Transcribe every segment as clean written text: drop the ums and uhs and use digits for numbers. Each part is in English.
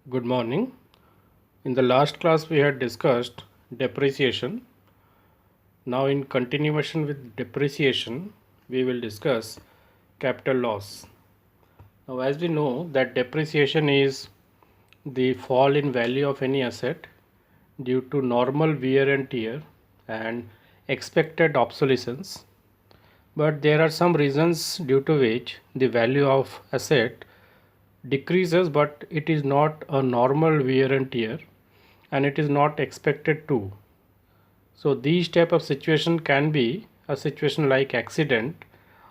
Good morning. In the last class, we had discussed depreciation. Now, in continuation with depreciation, we will discuss capital loss. Now, as we know that depreciation is the fall in value of any asset due to normal wear and tear and expected obsolescence. But there are some reasons due to which the value of asset decreases, but it is not a normal wear and tear and it is not expected to. So these type of situation can be a situation like accident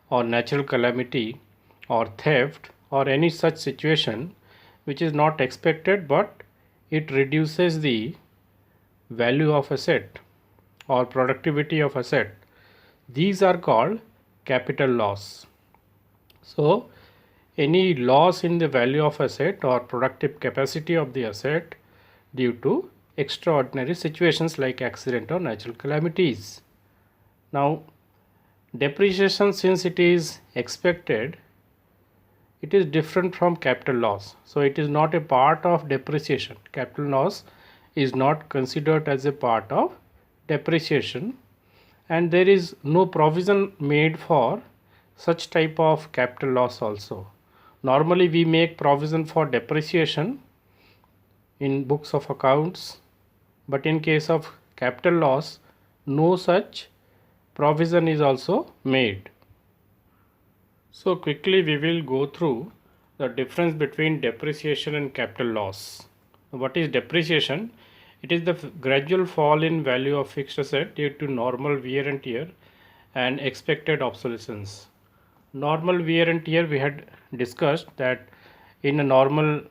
or natural calamity or theft or any such situation which is not expected, but it reduces the value of asset or productivity of asset. These are called capital loss. So any loss in the value of asset or productive capacity of the asset due to extraordinary situations like accident or natural calamities. Now, depreciation, since it is expected, it is different from capital loss. So it is not a part of depreciation. Capital loss is not considered as a part of depreciation, and there is no provision made for such type of capital loss also. Normally we make provision for depreciation in books of accounts, but in case of capital loss no such provision is also made. So quickly we will go through the difference between depreciation and capital loss. What is depreciation? It is the gradual fall in value of fixed asset due to normal wear and tear and expected obsolescence. Normal wear and tear, we had discussed that in a normal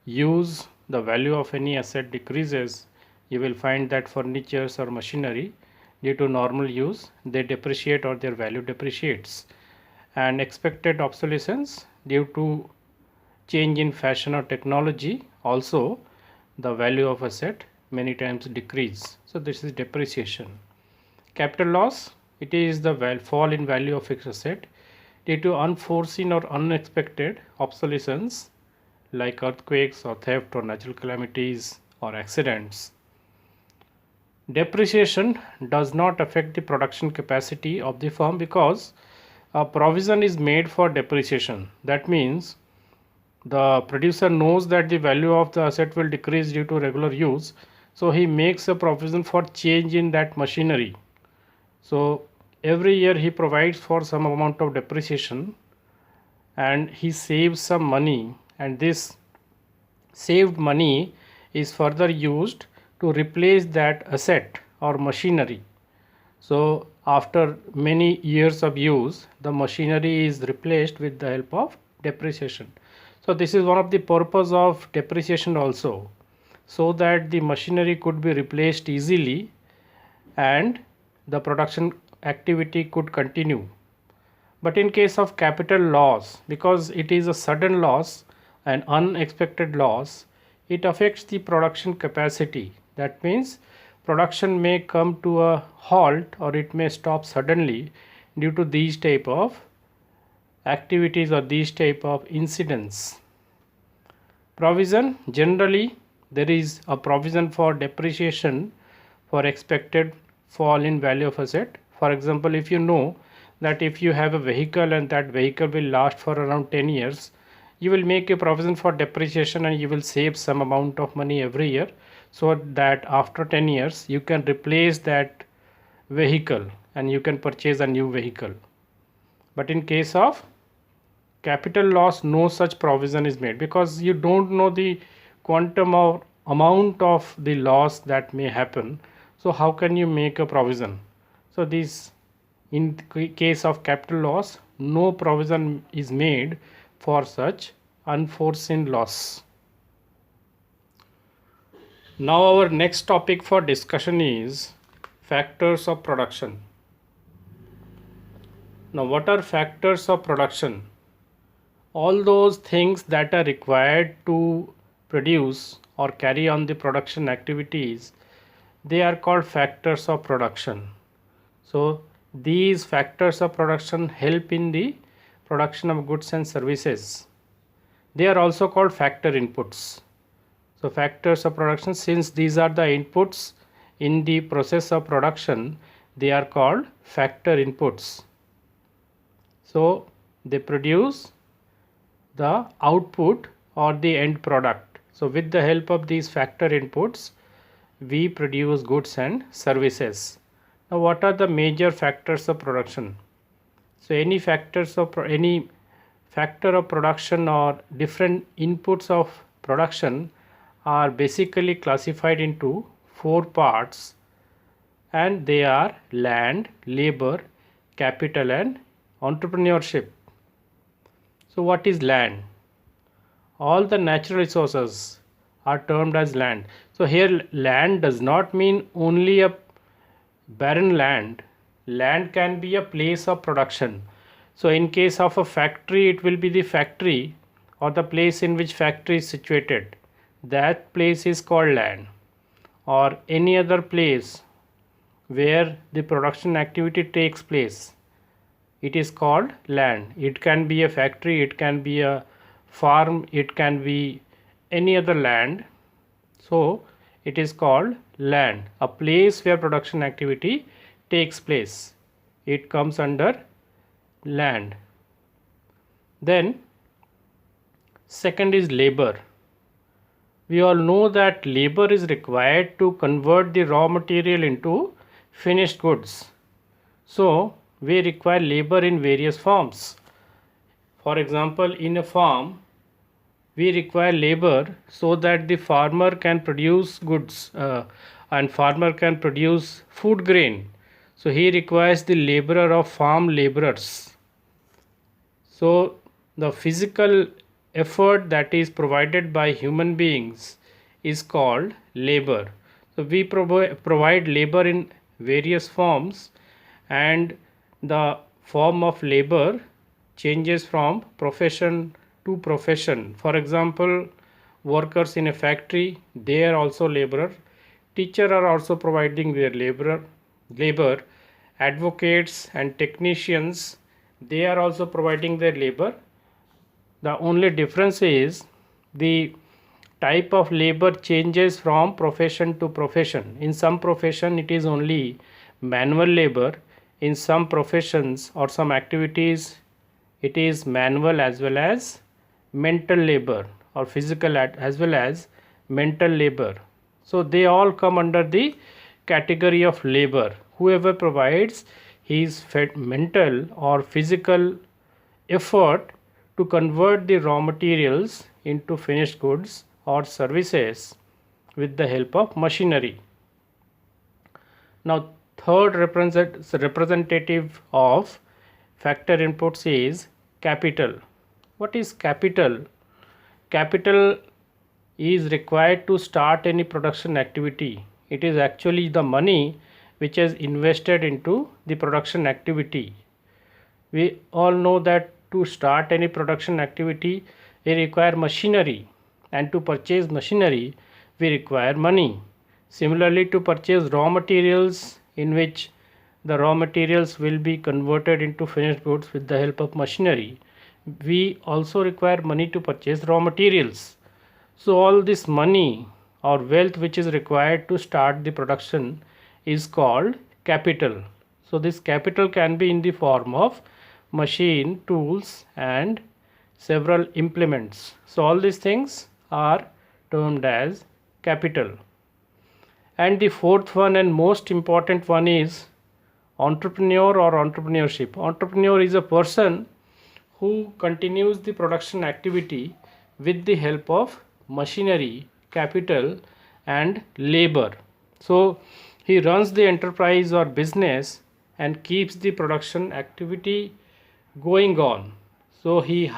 use the value of any asset decreases. You will find that furnitures or machinery, due to normal use, they depreciate or their value depreciates. And expected obsolescence, due to change in fashion or technology, also the value of asset many times decrease. So this is depreciation. Capital loss, it is the fall in value of fixed asset due to unforeseen or unexpected obsolescence like earthquakes or theft or natural calamities or accidents. Depreciation does not affect the production capacity of the firm because a provision is made for depreciation. That means the producer knows that the value of the asset will decrease due to regular use, so he makes a provision for change in that machinery. So every year he provides for some amount of depreciation and he saves some money, and this saved money is further used to replace that asset or machinery. So after many years of use, the machinery is replaced with the help of depreciation. So this is one of the purpose of depreciation also, so that the machinery could be replaced easily and the production activity could continue. But in case of capital loss, because it is a sudden loss, an unexpected loss, it affects the production capacity. That means production may come to a halt or it may stop suddenly due to these type of activities or these type of incidents. Provision, generally there is a provision for depreciation for expected fall in value of asset. For example, if you know that if you have a vehicle and that vehicle will last for around 10 years, you will make a provision for depreciation and you will save some amount of money every year, so that after 10 years you can replace that vehicle and you can purchase a new vehicle. But in case of capital loss, no such provision is made because you don't know the quantum or amount of the loss that may happen. So how can you make a provision? So this, in case of capital loss, no provision is made for such unforeseen loss. Now our next topic for discussion is factors of production. Now what are factors of production? All those things that are required to produce or carry on the production activities, they are called factors of production. So these factors of production help in the production of goods and services. They are also called factor inputs. So factors of production, since these are the inputs in the process of production, they are called factor inputs. So they produce the output or the end product. So with the help of these factor inputs, we produce goods and services. Now what are the major factors of production? So any factor of production or different inputs of production are basically classified into 4 parts, and they are land, labor, capital and entrepreneurship. So what is land? All the natural resources are termed as land. So here land does not mean only a barren land. Land can be a place of production. So in case of a factory, it will be the factory or the place in which factory is situated. That place is called land. Or any other place where the production activity takes place, it is called land. It can be a factory, it can be a farm, it can be any other land. So it is called land, a place where production activity takes place. It comes under land. Then second is labor. We all know that labor is required to convert the raw material into finished goods. So we require labor in various forms. For example, in a farm, we require labor so that the farmer can produce goods and farmer can produce food grain. So he requires the laborer of farm laborers. So the physical effort that is provided by human beings is called labor. So we provide labor in various forms, and the form of labor changes from profession to profession. For example, workers in a factory, they are also laborer. Teachers are also providing their labor. Advocates and technicians, they are also providing their labor. The only difference is the type of labor changes from profession to profession. In some profession, it is only manual labor. In some professions or some activities, it is manual as well as mental labor, or physical as well as mental labor. So they all come under the category of labor. Whoever provides his mental or physical effort to convert the raw materials into finished goods or services with the help of machinery. Now third representative of factor inputs is capital. What is capital? Capital is required to start any production activity. It is actually the money which is invested into the production activity. We all know that to start any production activity, we require machinery, and to purchase machinery, we require money. Similarly, to purchase raw materials, in which the raw materials will be converted into finished goods with the help of machinery, we also require money to purchase raw materials. So all this money or wealth which is required to start the production is called capital. So this capital can be in the form of machine, tools and several implements. So all these things are termed as capital. And the fourth one and most important one is entrepreneur or entrepreneurship. Entrepreneur is a person who continues the production activity with the help of machinery, capital and labor. So he runs the enterprise or business and keeps the production activity going on. So he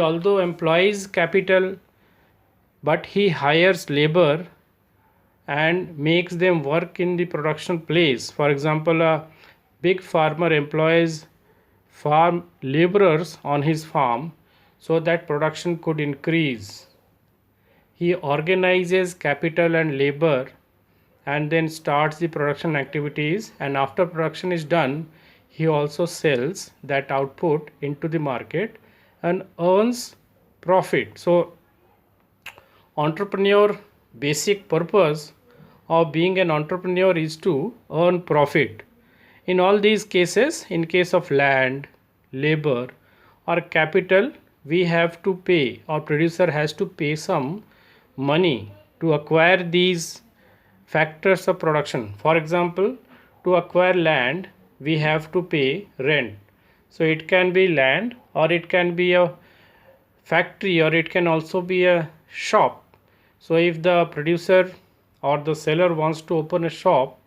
although employs capital, but he hires labor and makes them work in the production place. For example, a big farmer employs farm laborers on his farm so that production could increase. He organizes capital and labor and then starts the production activities, and after production is done, he also sells that output into the market and earns profit. So entrepreneur basic purpose of being an entrepreneur is to earn profit. In all these cases, in case of land, labor or capital, we have to pay, or producer has to pay some money to acquire these factors of production. For example, to acquire land, we have to pay rent. So it can be land, or it can be a factory, or it can also be a shop. So if the producer or the seller wants to open a shop,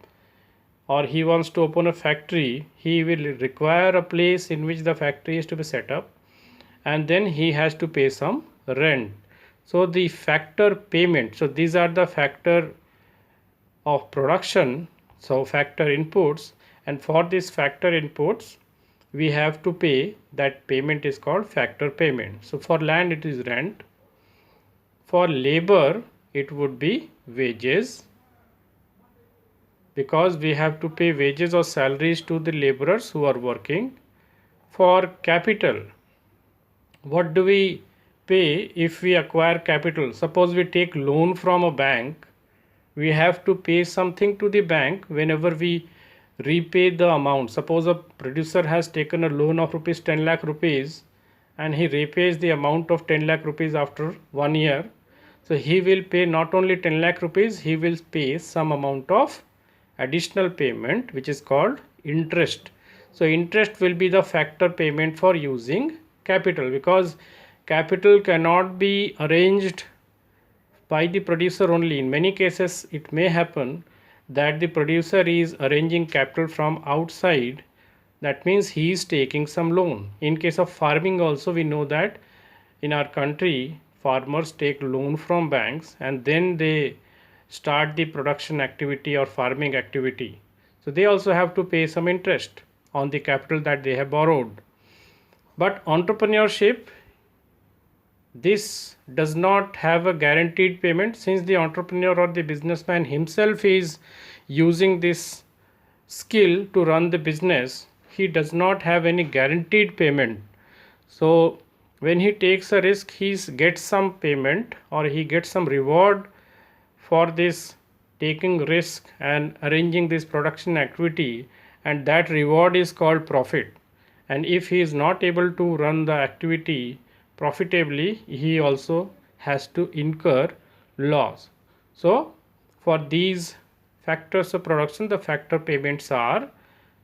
or he wants to open a factory, he will require a place in which the factory is to be set up, and then he has to pay some rent. So the factor payment, so these are the factor of production, so factor inputs, and for this factor inputs we have to pay, that payment is called factor payment. So for land it is rent, for labor it would be wages, because we have to pay wages or salaries to the laborers who are working. For capital, what do we pay if we acquire capital? Suppose we take loan from a bank, we have to pay something to the bank whenever we repay the amount. Suppose a producer has taken a loan of rupees 10 lakh rupees and he repays the amount of 10 lakh rupees after 1 year. So he will pay not only 10 lakh rupees, he will pay some amount of additional payment which is called interest. So interest will be the factor payment for using capital, because capital cannot be arranged by the producer only. In many cases it may happen that the producer is arranging capital from outside, that means he is taking some loan. In case of farming also, we know that in our country farmers take loan from banks and then they start the production activity or farming activity. So they also have to pay some interest on the capital that they have borrowed. But entrepreneurship, this does not have a guaranteed payment, since the entrepreneur or the businessman himself is using this skill to run the business. He does not have any guaranteed payment. So when he takes a risk, he gets some payment, or he gets some reward for this taking risk and arranging this production activity, and that reward is called profit. And if he is not able to run the activity profitably, he also has to incur loss. So for these factors of production, the factor payments are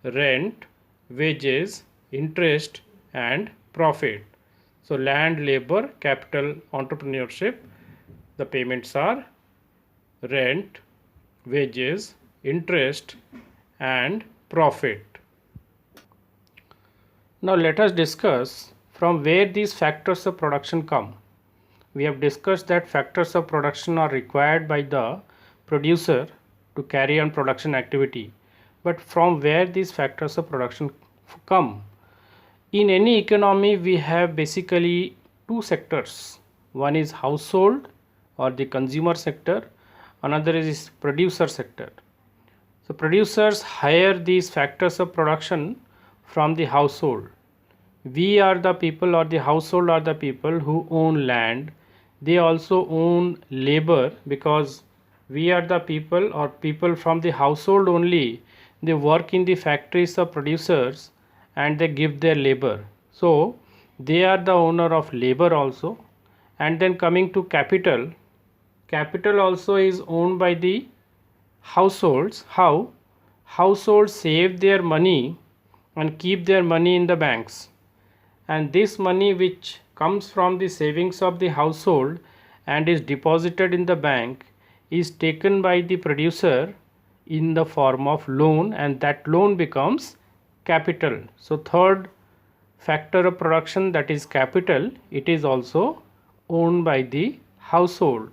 rent, wages, interest and profit. So land, labor, capital, entrepreneurship, the payments are rent, wages, interest and profit. Now let us discuss from where these factors of production come. We have discussed that factors of production are required by the producer to carry on production activity. But from where these factors of production come? In any economy we have basically two sectors. One is household or the consumer sector, another is producer sector. So producers hire these factors of production from the household. We are the people, or the household are the people who own land. They also own labor, because we are the people, or people from the household only, they work in the factories of producers and they give their labor. So they are the owner of labor also. And then coming to capital, capital also is owned by the households. How? Households save their money and keep their money in the banks, and this money which comes from the savings of the household and is deposited in the bank is taken by the producer in the form of loan, and that loan becomes capital. So third factor of production, that is capital, it is also owned by the household.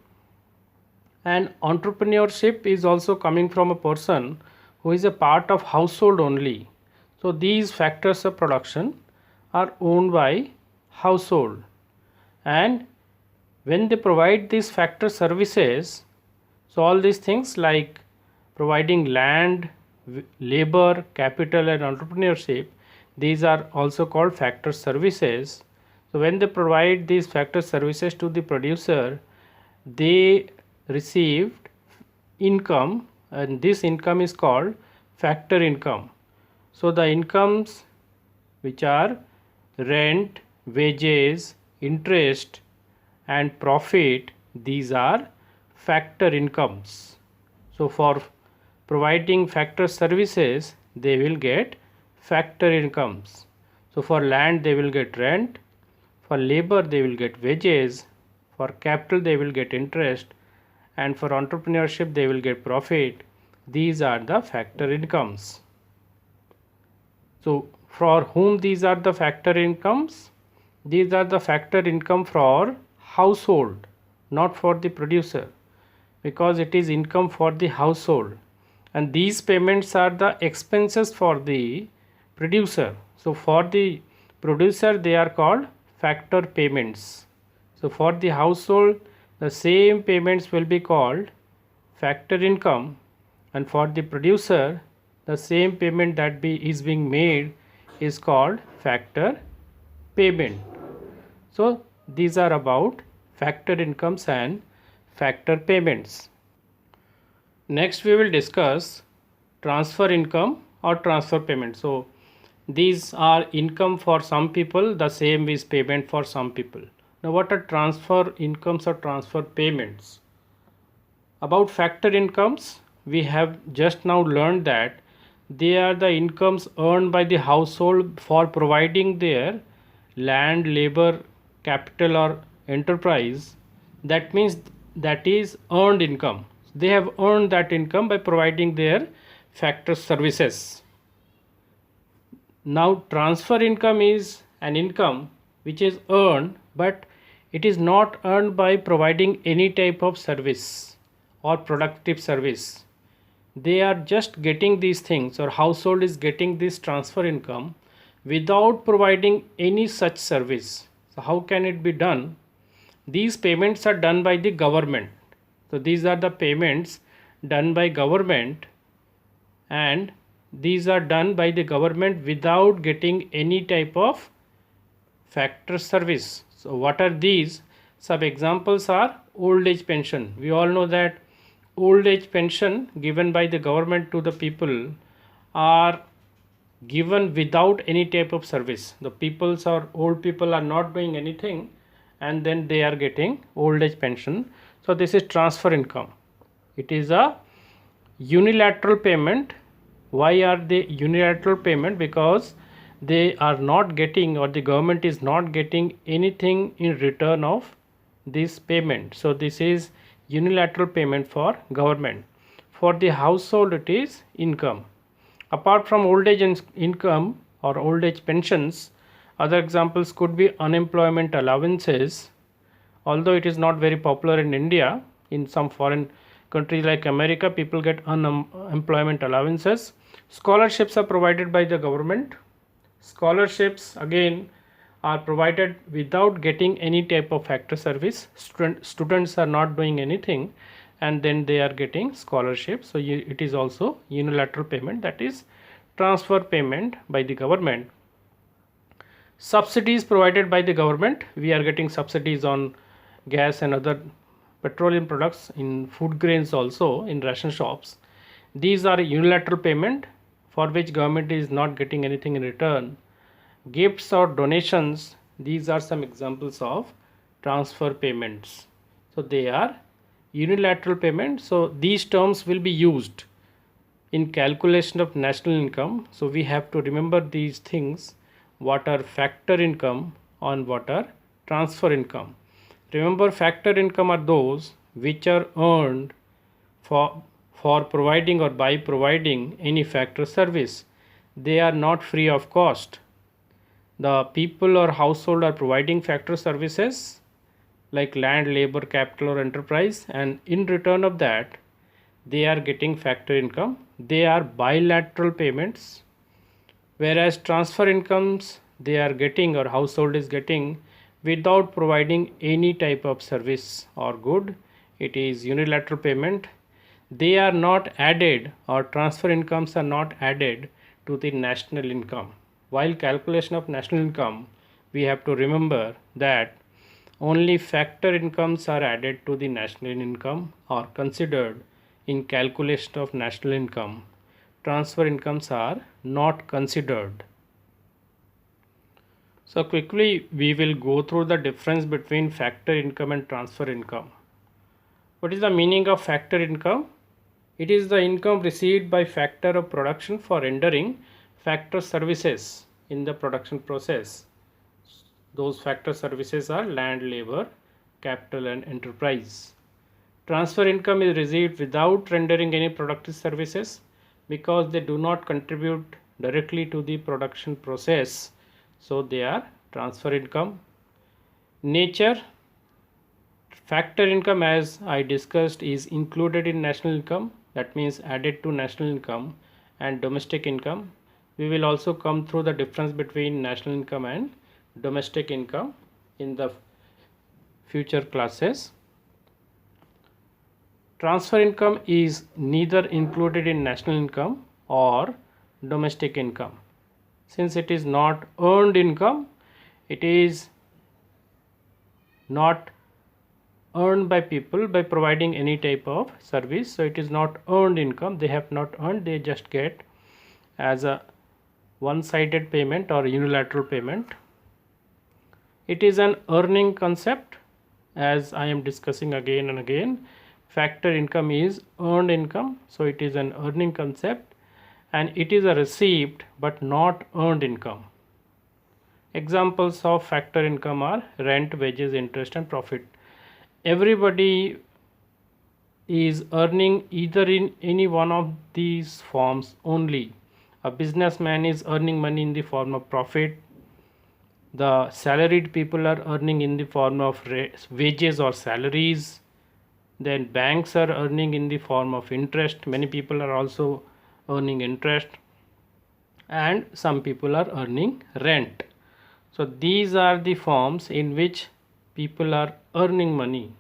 And entrepreneurship is also coming from a person who is a part of household only. So these factors of production are owned by household, and when they provide these factor services, so all these things like providing land, labor, capital and entrepreneurship, these are also called factor services. So when they provide these factor services to the producer, they received income, and this income is called factor income. So the incomes which are rent, wages, interest and profit, these are factor incomes. So for providing factor services, they will get factor incomes. So for land they will get rent, for labor they will get wages, for capital they will get interest, and for entrepreneurship they will get profit. These are the factor incomes. So for whom these are the factor incomes? These are the factor income for household, not for the producer, because it is income for the household, and these payments are the expenses for the producer. So for the producer they are called factor payments. So for the household the same payments will be called factor income, and for the producer the same payment that is being made is called factor payment. So these are about factor incomes and factor payments. Next we will discuss transfer income or transfer payment. So these are income for some people, the same is payment for some people. Now what are transfer incomes or transfer payments? About factor incomes, we have just now learned that they are the incomes earned by the household for providing their land, labor, capital or enterprise. That means that is earned income. They have earned that income by providing their factor services. Now transfer income is an income which is earned, but it is not earned by providing any type of service or productive service. They are just getting these things, or household is getting this transfer income without providing any such service. So how can it be done? These payments are done by the government. So these are the payments done by government, and these are done by the government without getting any type of factor service. So what are these? Some examples are old age pension. We all know that old age pension given by the government to the people are given without any type of service. The peoples or old people are not doing anything, and then they are getting old age pension. So this is transfer income. It is a unilateral payment. Why are they unilateral payment? Because they are not getting, or the government is not getting anything in return of this payment. So this is unilateral payment for government. For the household it is income. Apart from old age income or old age pensions, other examples could be unemployment allowances. Although it is not very popular in India, in some foreign countries like America, people get unemployment allowances. Scholarships are provided by the government. Scholarships again are provided without getting any type of factor service. Students are not doing anything, and then they are getting scholarships. So it is also unilateral payment, that is transfer payment by the government. Subsidies provided by the government. We are getting subsidies on gas and other petroleum products, in food grains also, in ration shops. These are unilateral payment for which government is not getting anything in return. Gifts or donations, these are some examples of transfer payments. So they are unilateral payment. So these terms will be used in calculation of national income. So we have to remember these things, what are factor income and what are transfer income. Remember, factor income are those which are earned for providing or by providing any factor service. They are not free of cost. The people or household are providing factor services like land, labor, capital or enterprise, and in return of that they are getting factor income. They are bilateral payments, whereas transfer incomes they are getting, or household is getting, without providing any type of service or good. It is unilateral payment. They are not added, or transfer incomes are not added to the national income. While calculation of national income, we have to remember that only factor incomes are added to the national income or considered in calculation of national income. Transfer incomes are not considered. So quickly we will go through the difference between factor income and transfer income. What is the meaning of factor income? It is the income received by factor of production for rendering factor services in the production process. Those factor services are land, labor, capital and enterprise. Transfer income is received without rendering any productive services because they do not contribute directly to the production process. So they are transfer income. Nature, factor income, as I discussed, is included in national income, that means added to national income and domestic income. We will also come through the difference between national income and domestic income in the future classes. Transfer income is neither included in national income or domestic income. Since it is not earned income, it is not earned by people by providing any type of service. So it is not earned income. They have not earned, they just get as a one-sided payment or unilateral payment. It is an earning concept, as I am discussing again and again. Factor income is earned income, so it is an earning concept, and it is a received but not earned income. Examples of factor income are rent, wages, interest and profit. Everybody is earning either in any one of these forms only. A businessman is earning money in the form of profit. The salaried people are earning in the form of wages or salaries. Then banks are earning in the form of interest. Many people are also earning interest, and some people are earning rent. So these are the forms in which people are earning money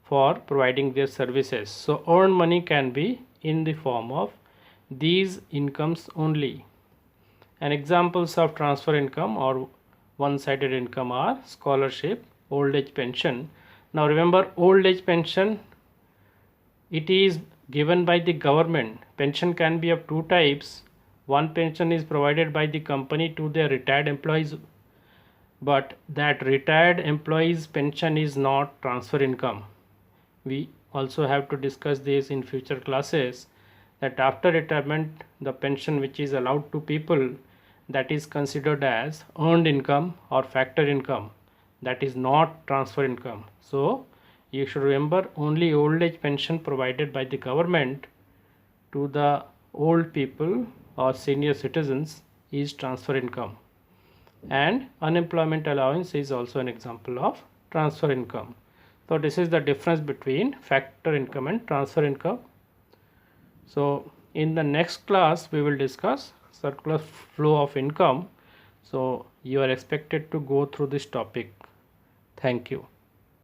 for providing their services. So earned money can be in the form of these incomes only. And examples of transfer income or one-sided income are scholarship, old age pension. Now remember, old age pension, it is given by the government. Pension can be of two types. One pension is provided by the company to their retired employees, but that retired employees pension is not transfer income. We also have to discuss this in future classes, that after retirement the pension which is allowed to people, that is considered as earned income or factor income, that is not transfer income. So you should remember, only old age pension provided by the government to the old people or senior citizens is transfer income, and unemployment allowance is also an example of transfer income. So this is the difference between factor income and transfer income. So in the next class we will discuss circular flow of income. So you are expected to go through this topic. Thank you.